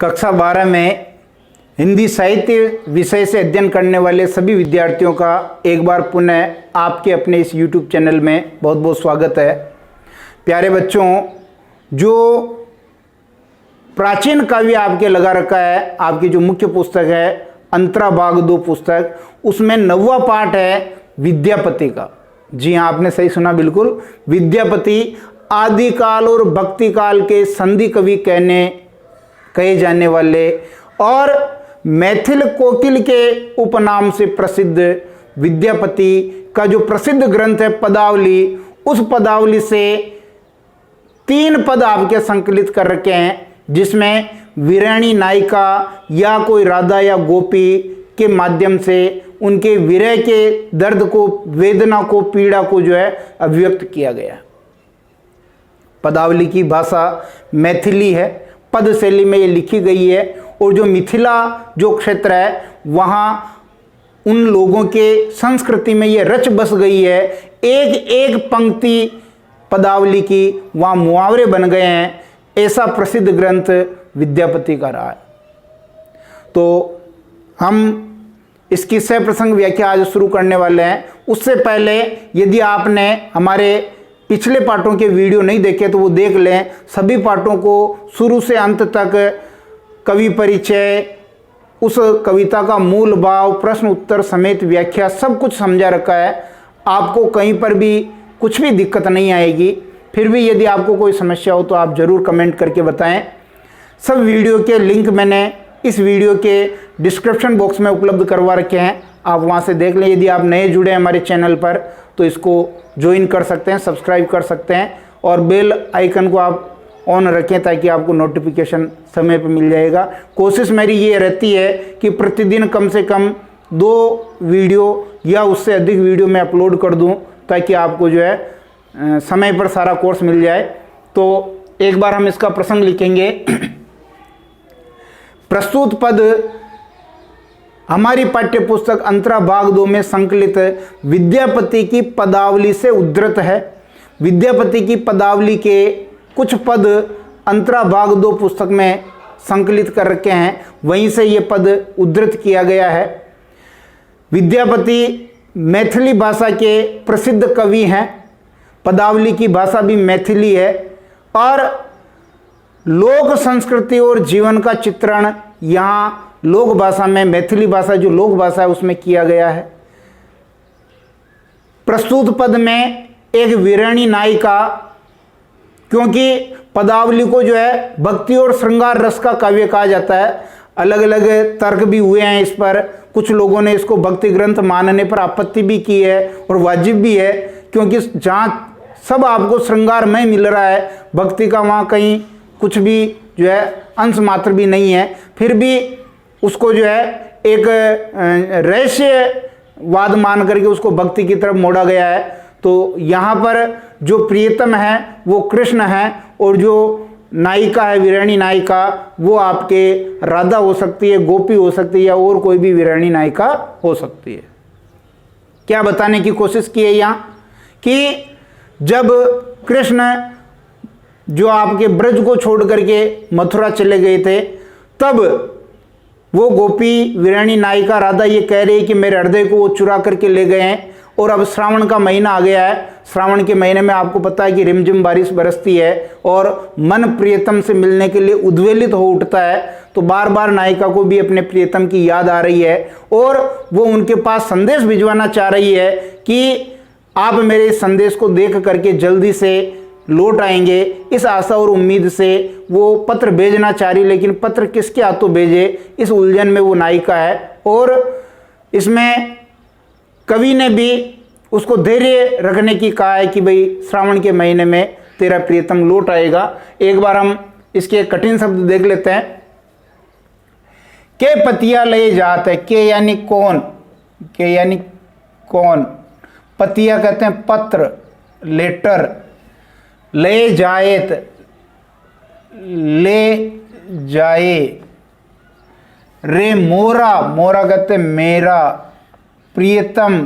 कक्षा 12 में हिंदी साहित्य विषय से अध्ययन करने वाले सभी विद्यार्थियों का एक बार पुनः आपके अपने इस YouTube चैनल में बहुत बहुत स्वागत है। प्यारे बच्चों, जो प्राचीन काव्य आपके लगा रखा है, आपकी जो मुख्य पुस्तक है अंतरा भाग 2 पुस्तक, उसमें 9वां पाठ है विद्यापति का। जी हाँ, आपने सही सुना, बिल्कुल। विद्यापति आदिकाल और भक्ति काल के संधि कवि कहे जाने वाले और मैथिल कोकिल के उपनाम से प्रसिद्ध विद्यापति का जो प्रसिद्ध ग्रंथ है पदावली, उस पदावली से 3 पद आपके संकलित कर रखे हैं, जिसमें वीरानी नायिका या कोई राधा या गोपी के माध्यम से उनके विरह के दर्द को, वेदना को, पीड़ा को जो है अभिव्यक्त किया गया। पदावली की भाषा मैथिली है, पद शैली में ये लिखी गई है और जो मिथिला जो क्षेत्र है वहाँ उन लोगों के संस्कृति में ये रच बस गई है। एक एक पंक्ति पदावली की वहाँ मुहावरे बन गए हैं। ऐसा प्रसिद्ध ग्रंथ विद्यापति का रहा है। तो हम इसकी सह प्रसंग व्याख्या आज शुरू करने वाले हैं। उससे पहले यदि आपने हमारे पिछले पाठों के वीडियो नहीं देखे तो वो देख लें। सभी पाठों को शुरू से अंत तक कवि परिचय, उस कविता का मूल भाव, प्रश्न उत्तर समेत व्याख्या सब कुछ समझा रखा है। आपको कहीं पर भी कुछ भी दिक्कत नहीं आएगी। फिर भी यदि आपको कोई समस्या हो तो आप ज़रूर कमेंट करके बताएं। सब वीडियो के लिंक मैंने इस वीडियो के डिस्क्रिप्शन बॉक्स में उपलब्ध करवा रखे हैं, आप वहां से देख लें। यदि आप नए जुड़े हैं हमारे चैनल पर तो इसको ज्वाइन कर सकते हैं, सब्सक्राइब कर सकते हैं और बेल आइकन को आप ऑन रखें ताकि आपको नोटिफिकेशन समय पर मिल जाएगा। कोशिश मेरी ये रहती है कि प्रतिदिन कम से कम 2 वीडियो या उससे अधिक वीडियो मैं अपलोड कर दूं ताकि आपको जो है समय पर सारा कोर्स मिल जाए। तो एक बार हम इसका प्रसंग लिखेंगे। प्रस्तुत पद हमारी पाठ्य पुस्तक अंतरा भाग 2 में संकलित विद्यापति की पदावली से उद्धृत है। विद्यापति की पदावली के कुछ पद अंतरा भाग 2 पुस्तक में संकलित कर रखे हैं, वहीं से ये पद उद्धृत किया गया है। विद्यापति मैथिली भाषा के प्रसिद्ध कवि हैं। पदावली की भाषा भी मैथिली है और लोक संस्कृति और जीवन का चित्रण यहाँ लोक भाषा में, मैथिली भाषा जो लोक भाषा है उसमें किया गया है। प्रस्तुत पद में एक वीरानी नायिका, क्योंकि पदावली को जो है भक्ति और श्रृंगार रस का काव्य कहा जाता है। अलग अलग तर्क भी हुए हैं इस पर। कुछ लोगों ने इसको भक्ति ग्रंथ मानने पर आपत्ति भी की है और वाजिब भी है, क्योंकि जहाँ सब आपको श्रृंगारमय मिल रहा है, भक्ति का वहाँ कहीं कुछ भी जो है अंश मात्र भी नहीं है। फिर भी उसको जो है एक रहस्यवाद मान करके उसको भक्ति की तरफ मोड़ा गया है। तो यहाँ पर जो प्रियतम है वो कृष्ण है और जो नायिका है, वीरानी नायिका, वो आपके राधा हो सकती है, गोपी हो सकती है या और कोई भी वीरानी नायिका हो सकती है। क्या बताने की कोशिश की है यहाँ कि जब कृष्ण जो आपके ब्रज को छोड़ करके मथुरा चले गए थे, तब वो गोपी वीरानी नायिका राधा ये कह रही है कि मेरे हृदय को वो चुरा करके ले गए हैं। और अब श्रावण का महीना आ गया है। श्रावण के महीने में आपको पता है कि रिमझिम बारिश बरसती है और मन प्रियतम से मिलने के लिए उद्वेलित हो उठता है। तो बार बार नायिका को भी अपने प्रियतम की याद आ रही है और वो उनके पास संदेश भिजवाना चाह रही है कि आप मेरे इस संदेश को देख करके जल्दी से लौट आएंगे। इस आशा और उम्मीद से वो पत्र भेजना चाह रही, लेकिन पत्र किसके हाथों भेजे, इस उलझन में वो नायिका है। और इसमें कवि ने भी उसको धैर्य रखने की कहा है कि भाई श्रावण के महीने में तेरा प्रियतम लौट आएगा। एक बार हम इसके कठिन शब्द देख लेते हैं। के पतिया ले जात है, के यानी कौन, के यानी कौन, पतिया कहते हैं पत्र, लेटर, ले जाएत, ले जाए, रे मोरा, मोरा कहते हैं मेरा, प्रियतम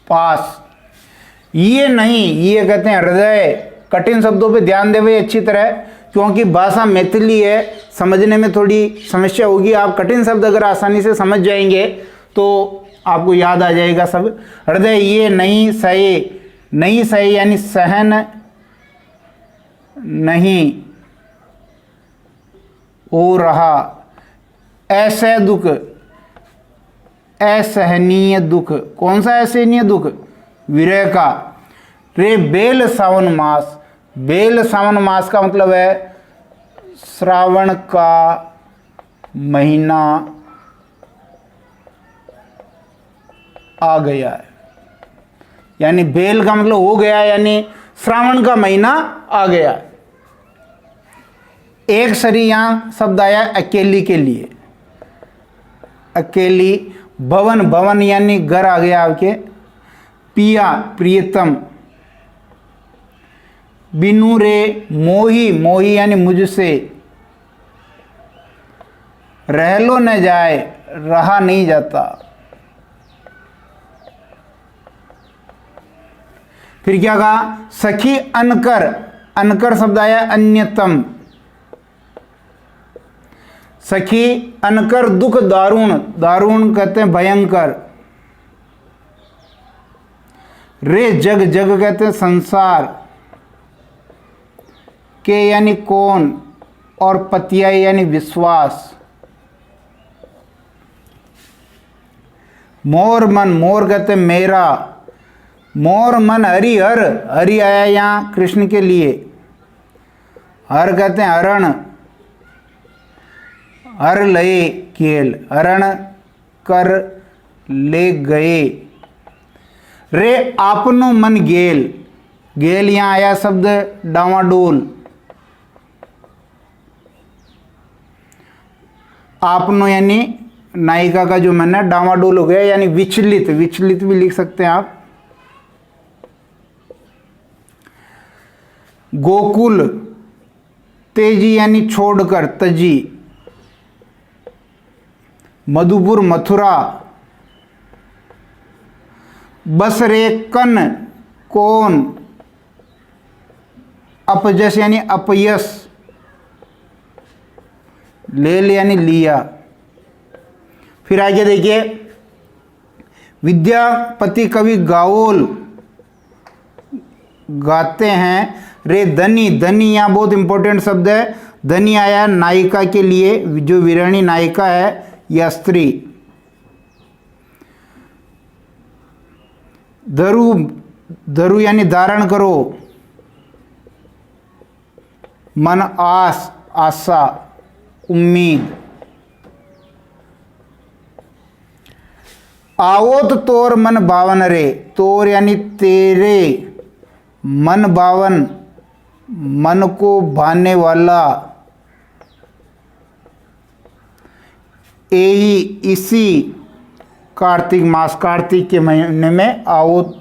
पास, ये नहीं, ये कहते हैं हृदय। कठिन शब्दों पे ध्यान दे भाई अच्छी तरह। क्योंकि भाषा मैथिली है, समझने में थोड़ी समस्या होगी। आप कठिन शब्द अगर आसानी से समझ जाएंगे तो आपको याद आ जाएगा सब। हृदय ये नहीं सहे, नहीं सहे यानी सहन नहीं हो रहा, असह दुख, असहनीय दुख। कौन सा असहनीय दुख? विरह का। रे बेल सावन मास, बेल सावन मास का मतलब है श्रावण का महीना आ गया है, यानी बेल का मतलब हो गया, यानी श्रावण का महीना आ गया। एक सरी यहां शब्द आया अकेली के लिए, अकेली। भवन, भवन यानी घर आ गया आपके। पिया, प्रियतम। बिनु रे मोही, मोही यानी मुझसे। रह लो न जाए, रहा नहीं जाता। फिर क्या कहा? सखी अनकर, अनकर शब्द आया अन्यतम। सखी अनकर दुख दारुण, दारुण कहते हैं भयंकर। रे जग, जग कहते हैं संसार। के यानी कौन, और पतिया यानी विश्वास। मोर मन, मोर कहते हैं मेरा। मोर मन हरिहर, हरि आया यहां कृष्ण के लिए। हर कहते हैं हरण, हर लए केल, हरण कर ले गए। रे आपनो मन गेल, गेल यहां आया शब्द डावाडोल। आपनो यानी नायिका का जो मन है डावाडोल हो गया, यानी विचलित, विचलित भी लिख सकते हैं आप। गोकुल, तेजी यानी छोड़कर, तजी। मधुपुर, मथुरा। बस रे कन, कौन। अपजस यानी अपयस। ले ले यानी लिया। फिर आगे देखिए, विद्यापति कवि गाओल गाते हैं। रे धनी, धनी यहां बहुत इंपॉर्टेंट शब्द है। धनी आया नायिका के लिए, जो वीरानी नायिका है या स्त्री। धरु, धरु यानी धारण करो। मन आस, आशा, उम्मीद। आवोत तोर मन बावन रे, तोर यानी तेरे, मन बावन, मन को भाने वाला। यही इसी कार्तिक मास, कार्तिक के महीने में आवोत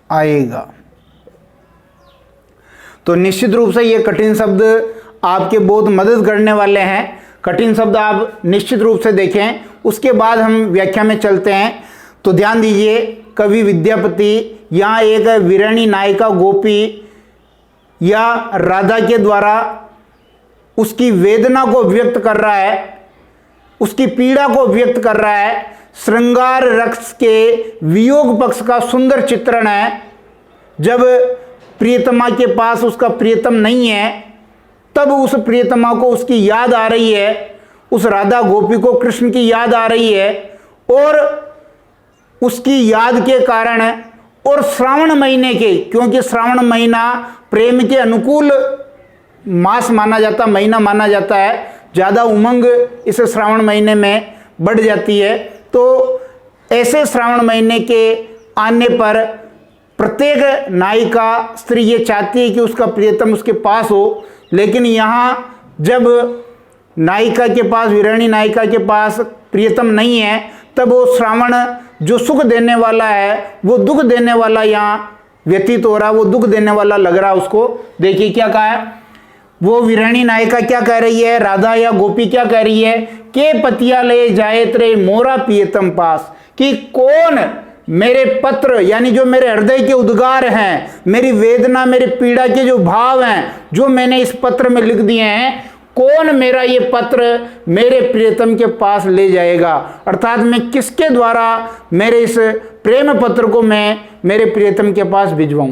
आएगा। तो निश्चित रूप से ये कठिन शब्द आपके बहुत मदद करने वाले हैं। कठिन शब्द आप निश्चित रूप से देखें, उसके बाद हम व्याख्या में चलते हैं। तो ध्यान दीजिए, कवि विद्यापति यहाँ एक वीरानी नायिका गोपी या राधा के द्वारा उसकी वेदना को व्यक्त कर रहा है, उसकी पीड़ा को व्यक्त कर रहा है। श्रृंगार रक्स के वियोग पक्ष का सुंदर चित्रण है। जब प्रियतमा के पास उसका प्रियतम नहीं है, तब उस प्रियतमा को उसकी याद आ रही है, उस राधा गोपी को कृष्ण की याद आ रही है, और उसकी याद के कारण, और श्रावण महीने के, क्योंकि श्रावण महीना प्रेम के अनुकूल मास माना जाता, महीना माना जाता है, ज़्यादा उमंग इस श्रावण महीने में बढ़ जाती है। तो ऐसे श्रावण महीने के आने पर प्रत्येक नायिका स्त्री ये चाहती है कि उसका प्रियतम उसके पास हो, लेकिन यहाँ जब नायिका के पास, वीरानी नायिका के पास प्रियतम नहीं है, तब वो श्रावण जो सुख देने वाला है वो दुख देने वाला यहाँ व्यतीत हो रहा, वो दुख देने वाला लग रहा उसको। देखिए क्या कहा है, वो वीरानी नायिका क्या कह रही है, राधा या गोपी क्या कह रही है, के पतिया ले जाए तेरे मोरा प्रियतम पास, कि कौन मेरे पत्र यानी जो मेरे हृदय के उद्गार हैं, मेरी वेदना, मेरी पीड़ा के जो भाव हैं, जो मैंने इस पत्र में लिख दिए हैं, कौन मेरा ये पत्र मेरे प्रियतम के पास ले जाएगा? अर्थात मैं किसके द्वारा मेरे इस प्रेम पत्र को मैं मेरे प्रियतम के पास भिजवाऊं?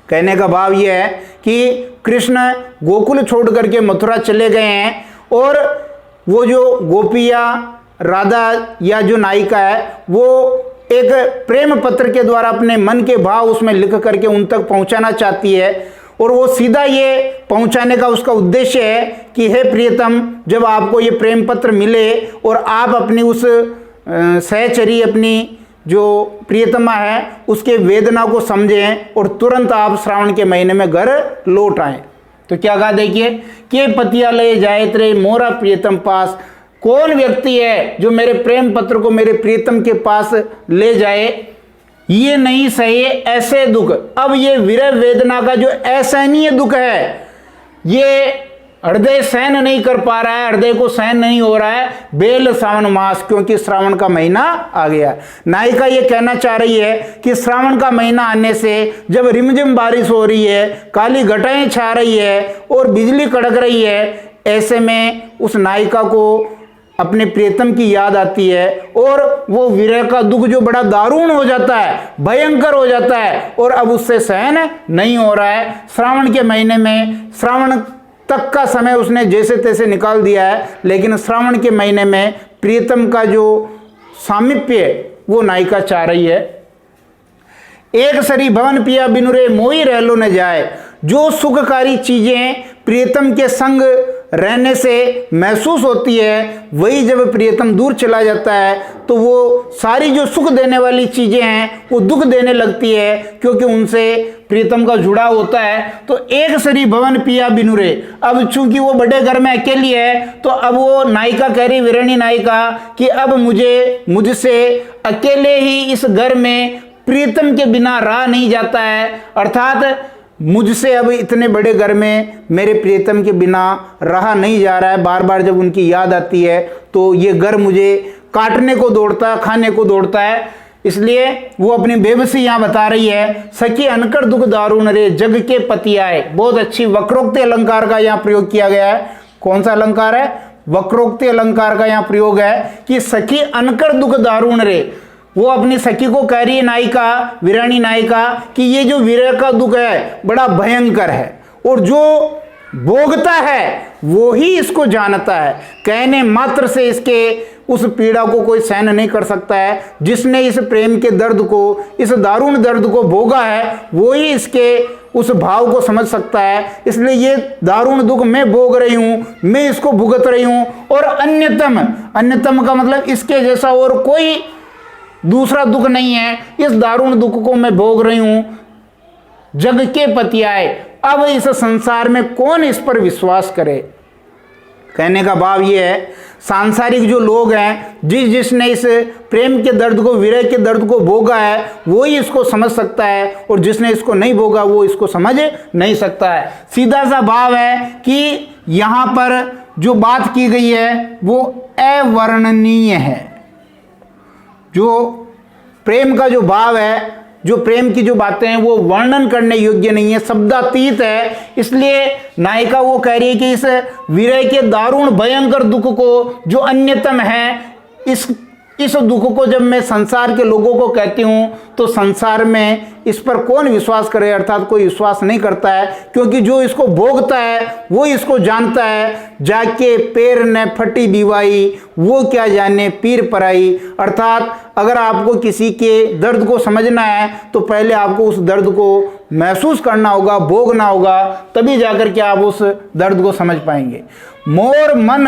कहने का भाव ये है कि कृष्ण गोकुल छोड़ करके मथुरा चले गए हैं और वो जो गोपिया राधा या जो नायिका है वो एक प्रेम पत्र के द्वारा अपने मन के भाव उसमें लिख करके उन तक पहुंचाना चाहती है। और वो सीधा ये पहुंचाने का उसका उद्देश्य है कि हे प्रियतम, जब आपको ये प्रेम पत्र मिले और आप अपनी उस सहचरी, अपनी जो प्रियतमा है, उसके वेदना को समझें और तुरंत आप श्रावण के महीने में घर लौट आएं। तो क्या कहा देखिए, के पतियालय जायत रे मोरा प्रियतम पास। कौन व्यक्ति है जो मेरे प्रेम पत्र को मेरे प्रियतम के पास ले जाए? ये नहीं सहे ऐसे दुख। अब ये विरह वेदना का जो असहनीय दुख है, ये हृदय सहन नहीं कर पा रहा है, हृदय को सहन नहीं हो रहा है। बेल सावन मास, क्योंकि श्रावण का महीना आ गया। नायिका ये कहना चाह रही है कि श्रावण का महीना आने से, जब रिमझिम बारिश हो रही है, काली घटाएं छा रही है और बिजली कड़क रही है, ऐसे में उस नायिका को अपने प्रियतम की याद आती है और वो विरह का दुख जो बड़ा दारुण हो जाता है, भयंकर हो जाता है और अब उससे सहन नहीं हो रहा है। श्रावण के महीने में, श्रावण तक का समय उसने जैसे तैसे निकाल दिया है, लेकिन श्रावण के महीने में प्रियतम का जो सामीप्य वो नायिका चाह रही है। एक सरी भवन पिया बिनुरे मोई रहलो न जाए। जो सुखकारी चीजें प्रियतम के संग रहने से महसूस होती है, वही जब प्रियतम दूर चला जाता है तो वो सारी जो सुख देने वाली चीजें हैं वो दुख देने लगती है, क्योंकि उनसे प्रियतम का जुड़ाव होता है। तो एक सरी भवन पिया बिनुरे, अब चूंकि वो बड़े घर में अकेली है, तो अब वो नायिका कह रही, विरणी नायिका, कि अब मुझसे अकेले ही इस घर में प्रियतम के बिना रहा नहीं जाता है। अर्थात मुझसे अब इतने बड़े घर में मेरे प्रियतम के बिना रहा नहीं जा रहा है। बार बार जब उनकी याद आती है तो ये घर मुझे काटने को दौड़ता है, खाने को दौड़ता है। इसलिए वो अपनी बेबसी यहाँ बता रही है। सखी अनकर दुख दारुण रे जग के पति आए। बहुत अच्छी वक्रोक्ति अलंकार का यहाँ प्रयोग किया गया है। कौन सा अलंकार है? वक्रोक्ति अलंकार का यहाँ प्रयोग है कि सखी अनकर दुख दारुण रे। वो अपनी सखी को कह रही है, नायिका, विराणी नायिका, कि ये जो विरह का दुख है बड़ा भयंकर है और जो भोगता है वो ही इसको जानता है। कहने मात्र से इसके उस पीड़ा को कोई सहन नहीं कर सकता है। जिसने इस प्रेम के दर्द को, इस दारुण दर्द को भोगा है, वो ही इसके उस भाव को समझ सकता है। इसलिए ये दारुण दुख मैं भोग रही हूँ, मैं इसको भुगत रही हूँ। और अन्यतम का मतलब इसके जैसा और कोई दूसरा दुख नहीं है। इस दारुण दुख को मैं भोग रही हूं। जग के पति आए, अब इस संसार में कौन इस पर विश्वास करे? कहने का भाव ये है, सांसारिक जो लोग हैं, जिसने इस प्रेम के दर्द को, विरह के दर्द को भोगा है, वो ही इसको समझ सकता है, और जिसने इसको नहीं भोगा वो इसको समझ नहीं सकता है। सीधा सा भाव है कि यहां पर जो बात की गई है वो अवर्णनीय है। जो प्रेम का जो भाव है, जो प्रेम की जो बातें हैं, वो वर्णन करने योग्य नहीं है, शब्दातीत है। इसलिए नायिका वो कह रही है कि इस विरह के दारुण भयंकर दुख को, जो अन्यतम है, इस दुख को जब मैं संसार के लोगों को कहती हूँ तो संसार में इस पर कौन विश्वास करे? अर्थात कोई विश्वास नहीं करता है, क्योंकि जो इसको भोगता है वो इसको जानता है। जाके पैर ने फटी बीवाई, वो क्या जाने पीर पराई। अर्थात अगर आपको किसी के दर्द को समझना है तो पहले आपको उस दर्द को महसूस करना होगा, भोगना होगा, तभी जाकर के आप उस दर्द को समझ पाएंगे। मोर मन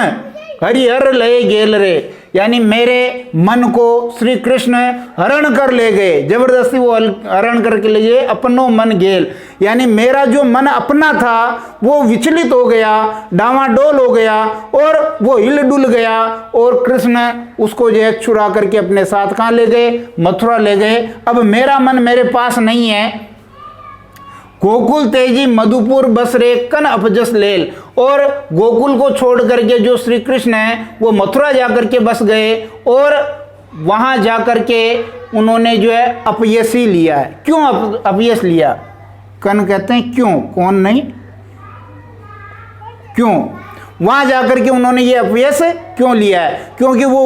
हरिहर लय गेल रे, यानी मेरे मन को श्री कृष्ण हरण कर ले गए, जबरदस्ती वो हरण करके ले गए। अपनो मन गेल, यानी मेरा जो मन अपना था वो विचलित हो गया, डावाडोल हो गया और वो हिल डुल गया, और कृष्ण उसको जो है चुरा करके अपने साथ कहाँ ले गए? मथुरा ले गए। अब मेरा मन मेरे पास नहीं है। गोकुल तेजी मधुपुर बस रे कन अपजस लेल, और गोकुल को छोड़ करके जो श्री कृष्ण है वो मथुरा जाकर के बस गए, और वहाँ जा कर के उन्होंने जो है अपयश ही लिया है। क्यों अपयश लिया? कर्ण कहते हैं क्यों, कौन नहीं, क्यों वहाँ जा कर के उन्होंने ये अपयश क्यों लिया है? क्योंकि वो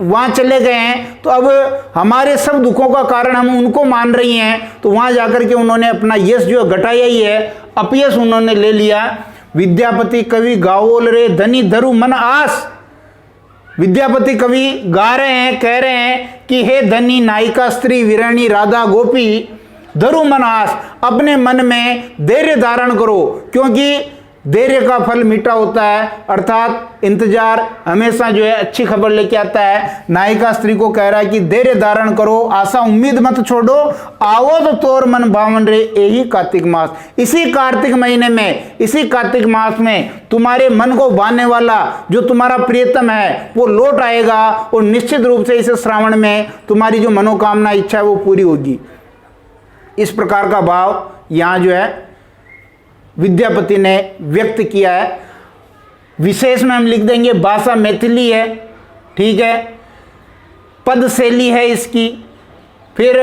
वहाँ चले गए हैं तो अब हमारे सब दुखों का कारण हम उनको मान रही हैं, तो वहाँ जा कर के उन्होंने अपना यश जो घटाया ही है, अपयश उन्होंने ले लिया। विद्यापति कवि गाओल रे धनी धरु मन आस। विद्यापति कवि गा रहे हैं, कह रहे हैं कि हे धनी नायिका स्त्री वीरानी राधा गोपी धरु मन आस, अपने मन में धैर्य धारण करो, क्योंकि धैर्य का फल मीठा होता है, अर्थात इंतजार हमेशा जो है अच्छी खबर लेके आता है। नायिका स्त्री को कह रहा है कि धैर्य धारण करो, आशा उम्मीद मत छोड़ो, आओ तो तोर मन भावन रे यही कार्तिक मास। इसी कार्तिक महीने में, इसी कार्तिक मास में तुम्हारे मन को भाने वाला जो तुम्हारा प्रियतम है वो लौट आएगा, और निश्चित रूप से इस श्रावण में तुम्हारी जो मनोकामना इच्छा है वो पूरी होगी। इस प्रकार का भाव यहाँ जो है विद्यापति ने व्यक्त किया है। विशेष में हम लिख देंगे भाषा मैथिली है, ठीक है, पद शैली है इसकी। फिर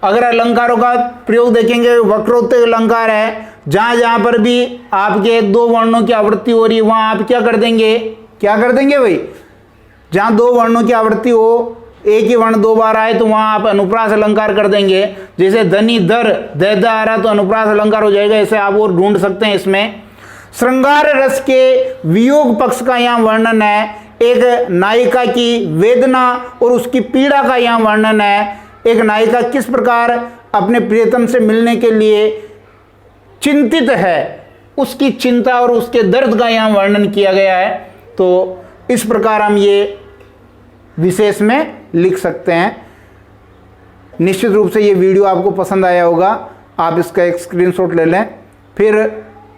अगर अलंकारों का प्रयोग देखेंगे, वक्रोक्त अलंकार है, जहाँ जहाँ पर भी आपके दो वर्णों की आवृत्ति हो रही है वहाँ आप क्या कर देंगे, क्या कर देंगे भाई, जहाँ दो वर्णों की आवृत्ति हो, एक ही वर्ण दो बार आए तो वहां आप अनुप्रास अलंकार कर देंगे। जैसे धनी दर दैदा आ रहा तो अनुप्रास अलंकार हो जाएगा, ऐसे आप और ढूंढ सकते हैं। इसमें श्रृंगार रस के वियोग पक्ष का यहाँ वर्णन है, एक नायिका की वेदना और उसकी पीड़ा का यहाँ वर्णन है। एक नायिका किस प्रकार अपने प्रियतम से मिलने के लिए चिंतित है, उसकी चिंता और उसके दर्द का यहाँ वर्णन किया गया है। तो इस प्रकार हम ये विशेष में लिख सकते हैं। निश्चित रूप से ये वीडियो आपको पसंद आया होगा, आप इसका एक स्क्रीनशॉट ले लें। फिर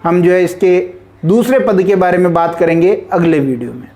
हम जो है इसके दूसरे पद के बारे में बात करेंगे अगले वीडियो में।